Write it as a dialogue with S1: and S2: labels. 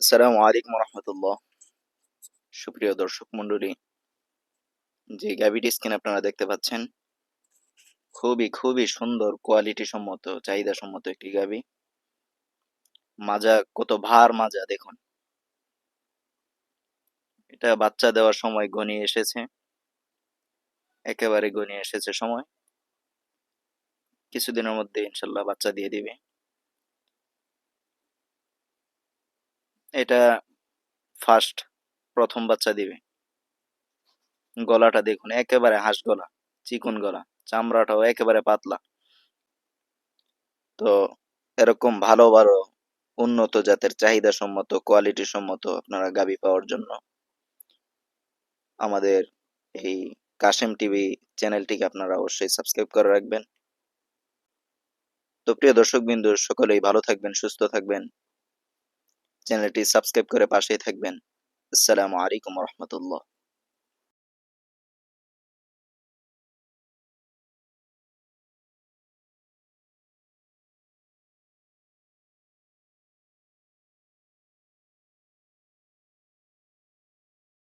S1: আসসালামু আলাইকুম রহমতুল্লাহ। সুপ্রিয় দর্শক মন্ডলী, যে গাভীটি স্ক্রিন আপনারা দেখতে পাচ্ছেন, খুবই সুন্দর, কোয়ালিটি সম্মত, চাহিদা সম্মত একটি গাভী। মাজা কত ভার মাজা দেখুন। এটা বাচ্চা দেওয়ার সময় ঘনিয়ে এসেছে, একেবারে ঘনিয়ে এসেছে সময়। কিছুদিনের মধ্যে ইনশাল্লাহ বাচ্চা দিয়ে দিবে। এটা ফার্স্ট, প্রথম বাচ্চা দিবে। গলাটা দেখুন, একেবারে হাঁস গলা, চিকন গলা, চামড়াটাও একেবারে পাতলা। তো এরকম ভালো ভালো উন্নত জাতের চাহিদা সম্মত, কোয়ালিটি সম্মত আপনারা গাভী পাওয়ার জন্য আমাদের এই কাশেম টিভি চ্যানেলটিকে আপনারা অবশ্যই সাবস্ক্রাইব করে রাখবেন। তো প্রিয় দর্শক বিন্দু, সকলেই ভালো থাকবেন, সুস্থ থাকবেন, চ্যানেলটি সাবস্ক্রাইব করে পাশেই থাকবেন। আসসালামু আলাইকুম রহমতুল্লাহ।